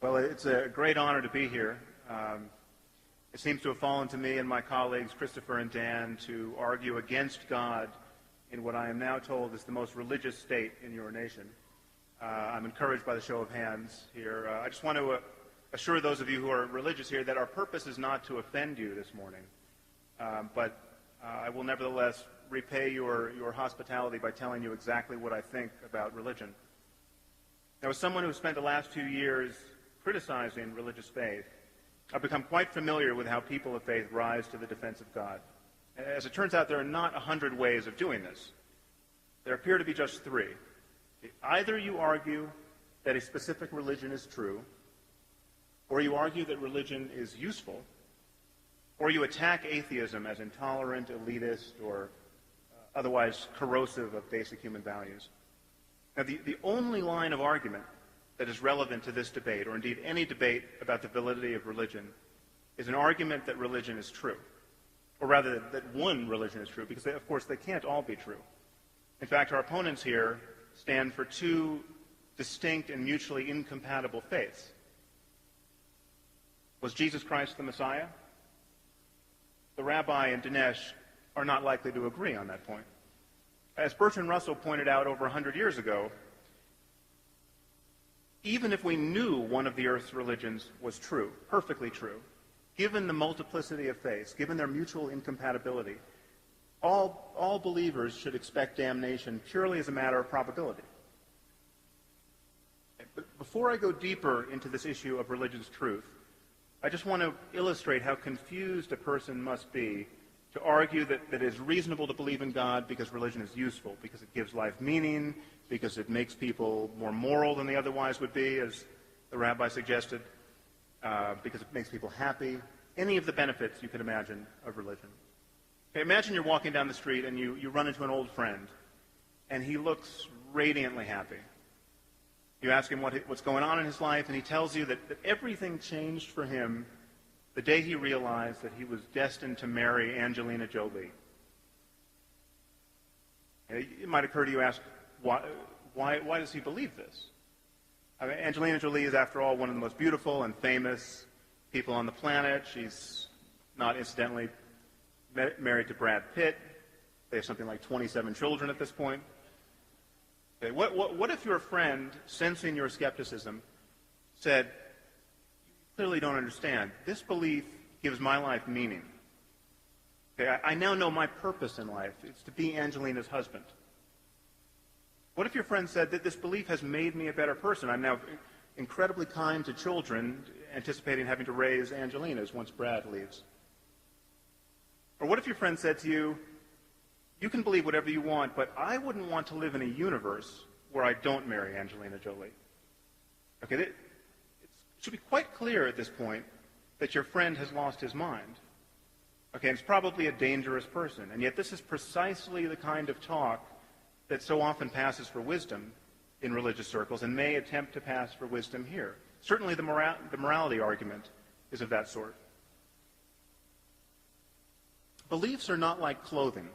Well, it's a great honor to be here. It seems to have fallen to me and my colleagues, Christopher and Dan, to argue against God in what I am now told is the most religious state in your nation. I'm encouraged by the show of hands here. I just want to assure those of you who are religious here that our purpose is not to offend you this morning, but I will nevertheless repay your hospitality by telling you exactly what I think about religion. Now, as someone who spent the last 2 years criticizing religious faith, I've become quite familiar with how people of faith rise to the defense of God. As it turns out, there are not 100 ways of doing this. There appear to be just 3. Either you argue that a specific religion is true, or you argue that religion is useful, or you attack atheism as intolerant, elitist, or otherwise corrosive of basic human values. Now, the only line of argument that is relevant to this debate, or indeed any debate about the validity of religion, is an argument that religion is true. Or rather, that one religion is true, because of course they can't all be true. In fact, our opponents here stand for 2 distinct and mutually incompatible faiths. Was Jesus Christ the Messiah? The rabbi and Dennett are not likely to agree on that point. As Bertrand Russell pointed out over 100 years ago, even if we knew one of the earth's religions was true, perfectly true, given the multiplicity of faiths, given their mutual incompatibility, all believers should expect damnation purely as a matter of probability. But before I go deeper into this issue of religion's truth, I just want to illustrate how confused a person must be to argue that it is reasonable to believe in God because religion is useful, because it gives life meaning, because it makes people more moral than they otherwise would be, as the rabbi suggested, because it makes people happy, any of the benefits you could imagine of religion. Okay, imagine you're walking down the street and you run into an old friend, and he looks radiantly happy. You ask him what's going on in his life, and he tells you that everything changed for him the day he realized that he was destined to marry Angelina Jolie. It might occur to you to ask, why does he believe this? I mean, Angelina Jolie is, after all, one of the most beautiful and famous people on the planet. She's not incidentally married to Brad Pitt. They have something like 27 children at this point. Okay, what if your friend, sensing your skepticism, said, "You clearly don't understand. This belief gives my life meaning. Okay, I now know my purpose in life. It's to be Angelina's husband." What if your friend said that this belief has made me a better person? I'm now incredibly kind to children, anticipating having to raise Angelinas once Brad leaves. Or what if your friend said to you, "You can believe whatever you want, but I wouldn't want to live in a universe where I don't marry Angelina Jolie." Okay, it should be quite clear at this point that your friend has lost his mind. Okay, and it's probably a dangerous person, and yet this is precisely the kind of talk that so often passes for wisdom in religious circles and may attempt to pass for wisdom here. Certainly the morality argument is of that sort. Beliefs are not like clothing.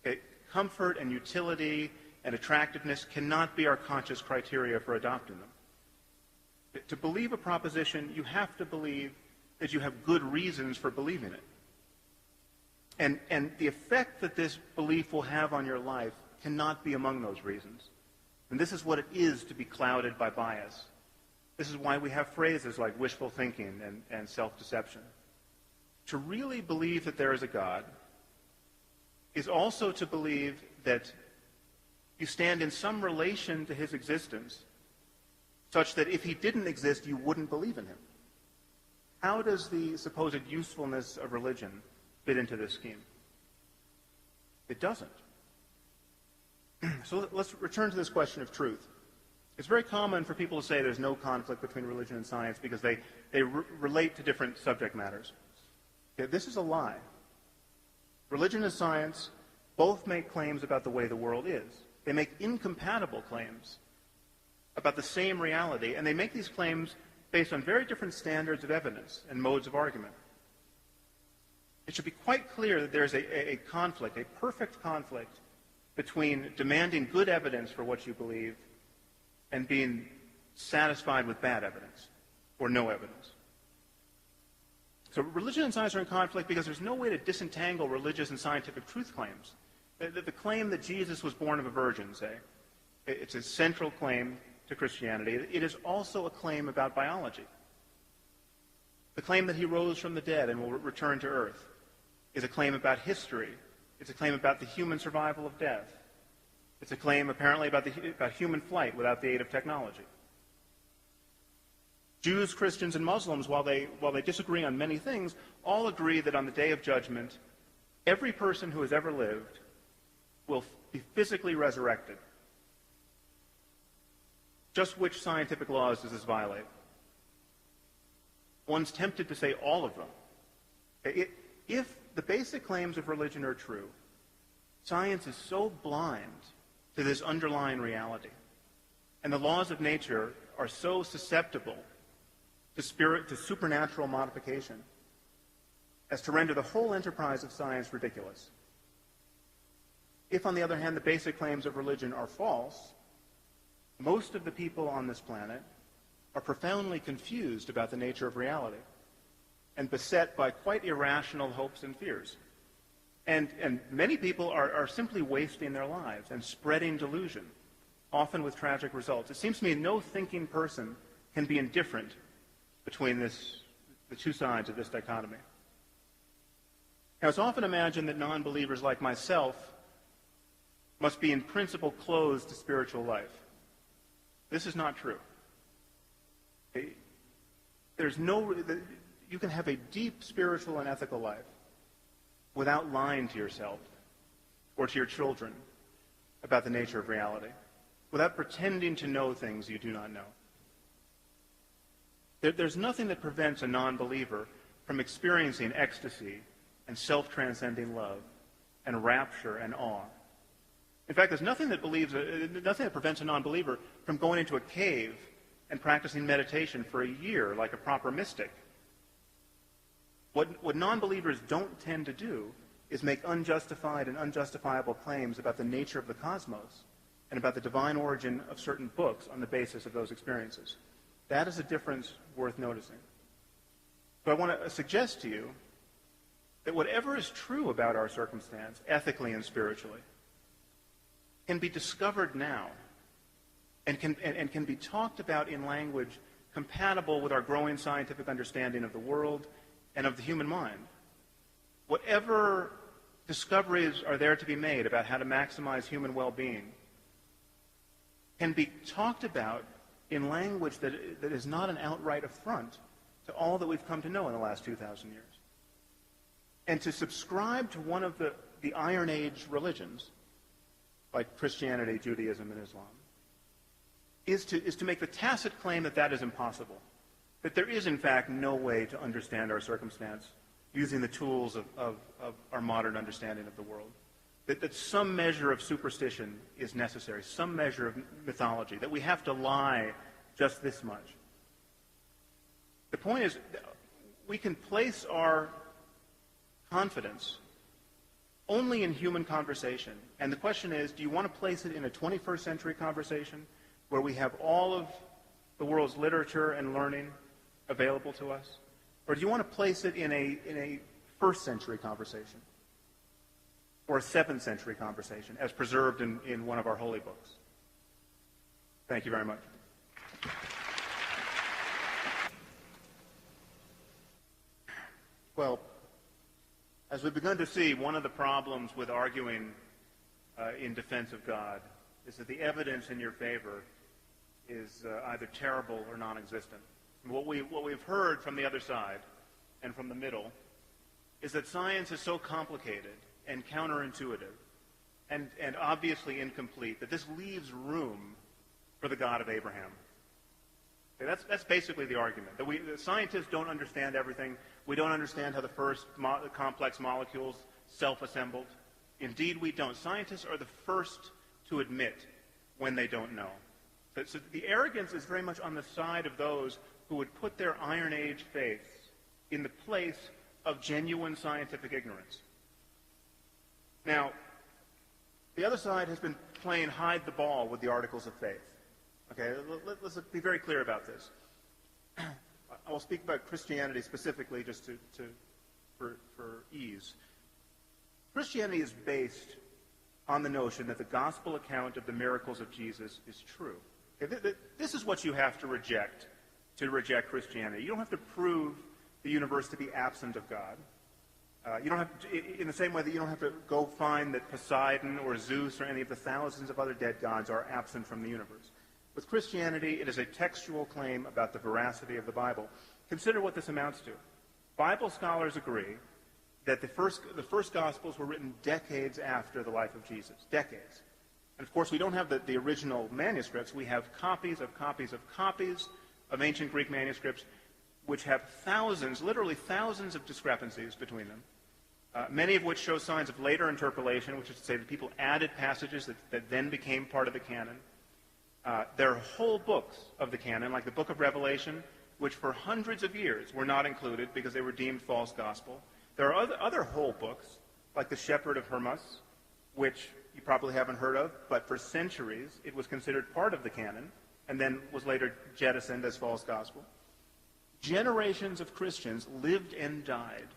Okay? Comfort and utility and attractiveness cannot be our conscious criteria for adopting them. To believe a proposition, you have to believe that you have good reasons for believing it. And the effect that this belief will have on your life cannot be among those reasons. And this is what it is to be clouded by bias. This is why we have phrases like wishful thinking and self-deception. To really believe that there is a God is also to believe that you stand in some relation to his existence such that if he didn't exist, you wouldn't believe in him. How does the supposed usefulness of religion fit into this scheme? It doesn't. So let's return to this question of truth. It's very common for people to say there's no conflict between religion and science because they relate to different subject matters. Okay, this is a lie. Religion and science both make claims about the way the world is. They make incompatible claims about the same reality, and they make these claims based on very different standards of evidence and modes of argument. It should be quite clear that there's a conflict, a perfect conflict, between demanding good evidence for what you believe and being satisfied with bad evidence. or no evidence. So religion and science are in conflict because there's no way to disentangle religious and scientific truth claims. The claim that Jesus was born of a virgin, say, it's a central claim to Christianity. It is also a claim about biology. The claim that he rose from the dead and will return to earth is a claim about history. It's a claim about the human survival of death. It's a claim apparently about human flight without the aid of technology. Jews, Christians, and Muslims, while they disagree on many things, all agree that on the day of judgment, every person who has ever lived will be physically resurrected. Just which scientific laws does this violate? One's tempted to say all of them. If the basic claims of religion are true, science is so blind to this underlying reality, and the laws of nature are so susceptible to supernatural modification as to render the whole enterprise of science ridiculous. If, on the other hand, the basic claims of religion are false, most of the people on this planet are profoundly confused about the nature of reality and beset by quite irrational hopes and fears. And many people are simply wasting their lives and spreading delusion, often with tragic results. It seems to me no thinking person can be indifferent between the two sides of this dichotomy. Now, it's often imagined that non-believers like myself must be in principle closed to spiritual life. This is not true. You can have a deep spiritual and ethical life without lying to yourself or to your children about the nature of reality, without pretending to know things you do not know. There's nothing that prevents a non-believer from experiencing ecstasy and self-transcending love and rapture and awe. In fact, there's nothing that prevents a non-believer from going into a cave and practicing meditation for a year like a proper mystic. What non-believers don't tend to do is make unjustified and unjustifiable claims about the nature of the cosmos and about the divine origin of certain books on the basis of those experiences. That is a difference worth noticing. So I want to suggest to you that whatever is true about our circumstance, ethically and spiritually, can be discovered now and can be talked about in language compatible with our growing scientific understanding of the world and of the human mind. Whatever discoveries are there to be made about how to maximize human well-being can be talked about in language that is not an outright affront to all that we've come to know in the last 2,000 years. And to subscribe to one of the Iron Age religions, like Christianity, Judaism, and Islam, is to make the tacit claim that that is impossible, that there is, in fact, no way to understand our circumstance using the tools of our modern understanding of the world, that some measure of superstition is necessary, some measure of mythology, that we have to lie just this much. The point is, we can place our confidence only in human conversation. And the question is, do you want to place it in a 21st century conversation where we have all of the world's literature and learning available to us? Or do you want to place it in a first century conversation or a 7th century conversation as preserved in one of our holy books? Thank you very much. Well, as we've begun to see, one of the problems with arguing in defense of God is that the evidence in your favor is either terrible or non-existent. And what we've heard from the other side and from the middle is that science is so complicated and counterintuitive and obviously incomplete that this leaves room for the God of Abraham. Okay, that's basically the argument. That scientists don't understand everything. We don't understand how the first complex molecules self-assembled. Indeed, we don't. Scientists are the first to admit when they don't know. So the arrogance is very much on the side of those who would put their Iron Age faiths in the place of genuine scientific ignorance. Now, the other side has been playing hide the ball with the articles of faith. Okay, let's be very clear about this. I will speak about Christianity specifically just for ease. Christianity is based on the notion that the gospel account of the miracles of Jesus is true. Okay, this is what you have to reject Christianity. You don't have to prove the universe to be absent of God. You don't have to, in the same way that you don't have to go find that Poseidon or Zeus or any of the thousands of other dead gods are absent from the universe. With Christianity, it is a textual claim about the veracity of the Bible. Consider what this amounts to. Bible scholars agree that the first Gospels were written decades after the life of Jesus. Decades. And of course, we don't have the original manuscripts. We have copies of copies of copies of ancient Greek manuscripts which have thousands, literally thousands of discrepancies between them, many of which show signs of later interpolation, which is to say that people added passages that then became part of the canon. There are whole books of the canon, like the book of Revelation, which for hundreds of years were not included because they were deemed false gospel. There are other whole books, like the Shepherd of Hermas, which you probably haven't heard of, but for centuries it was considered part of the canon and then was later jettisoned as false gospel. Generations of Christians lived and died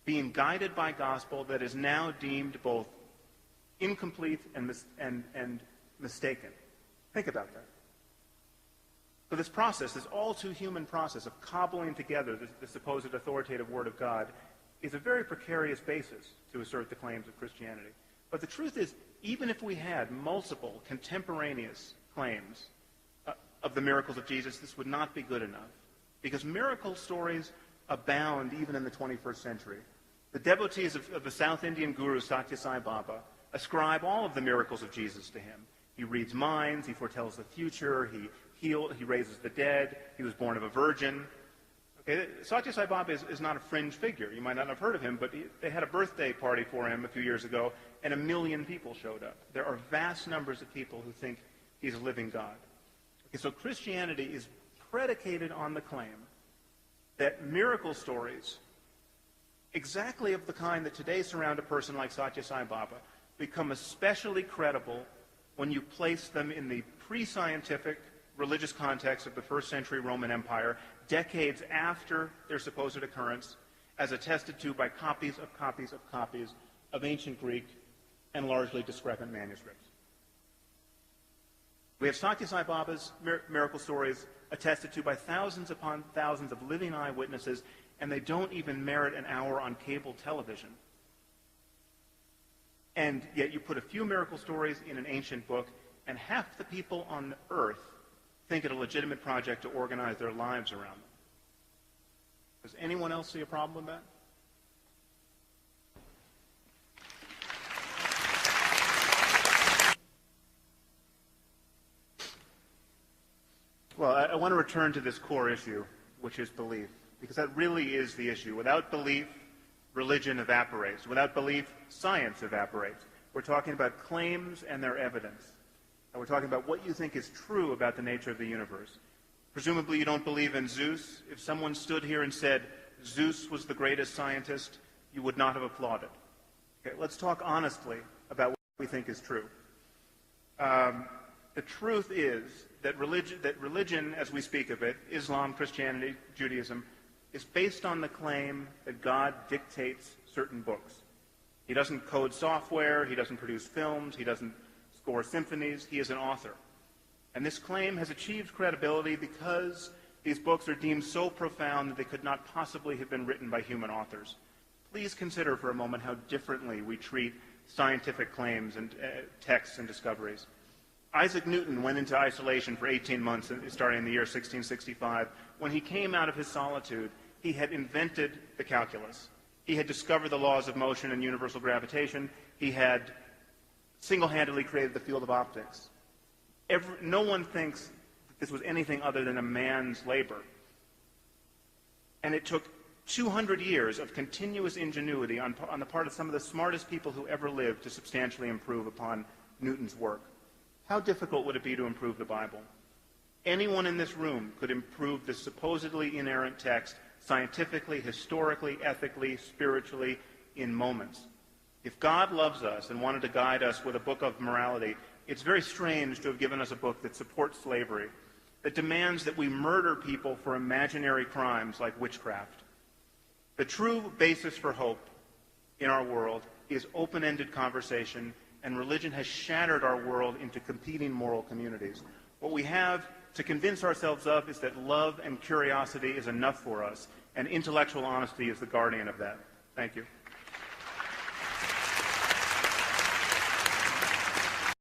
being guided by gospel that is now deemed both incomplete and mistaken. Think about that. So this process, this all too human process of cobbling together the supposed authoritative Word of God, is a very precarious basis to assert the claims of Christianity. But the truth is, even if we had multiple contemporaneous claims of the miracles of Jesus, this would not be good enough, because miracle stories abound even in the 21st century. The devotees of the South Indian guru Satya Sai Baba ascribe all of the miracles of Jesus to him. He reads minds, he foretells the future, he raises the dead, he was born of a virgin. Okay, Satya Sai Baba is not a fringe figure. You might not have heard of him, but they had a birthday party for him a few years ago, and 1 million people showed up. There are vast numbers of people who think he's a living God. Okay, so Christianity is predicated on the claim that miracle stories, exactly of the kind that today surround a person like Satya Sai Baba, become especially credible when you place them in the pre-scientific religious context of the first century Roman Empire, decades after their supposed occurrence, as attested to by copies of copies of copies of ancient Greek and largely discrepant manuscripts. We have Satya Sai Baba's miracle stories attested to by thousands upon thousands of living eyewitnesses, and they don't even merit an hour on cable television. And yet you put a few miracle stories in an ancient book, and half the people on earth think it a legitimate project to organize their lives around them. Does anyone else see a problem with that? Well, I want to return to this core issue, which is belief, because that really is the issue. Without belief, religion evaporates. Without belief, science evaporates. We're talking about claims and their evidence. And we're talking about what you think is true about the nature of the universe. Presumably you don't believe in Zeus. If someone stood here and said Zeus was the greatest scientist, you would not have applauded. Okay, let's talk honestly about what we think is true. The truth is that religion, as we speak of it, Islam, Christianity, Judaism, is based on the claim that God dictates certain books. He doesn't code software, he doesn't produce films, he doesn't score symphonies, he is an author. And this claim has achieved credibility because these books are deemed so profound that they could not possibly have been written by human authors. Please consider for a moment how differently we treat scientific claims and texts and discoveries. Isaac Newton went into isolation for 18 months, starting in the year 1665. When he came out of his solitude, he had invented the calculus. He had discovered the laws of motion and universal gravitation. He had single-handedly created the field of optics. No one thinks that this was anything other than a man's labor. And it took 200 years of continuous ingenuity on the part of some of the smartest people who ever lived to substantially improve upon Newton's work. How difficult would it be to improve the Bible? Anyone in this room could improve this supposedly inerrant text scientifically, historically, ethically, spiritually, in moments. If God loves us and wanted to guide us with a book of morality, it's very strange to have given us a book that supports slavery, that demands that we murder people for imaginary crimes like witchcraft. The true basis for hope in our world is open-ended conversation, and religion has shattered our world into competing moral communities. What we have to convince ourselves of is that love and curiosity is enough for us, and intellectual honesty is the guardian of that. Thank you.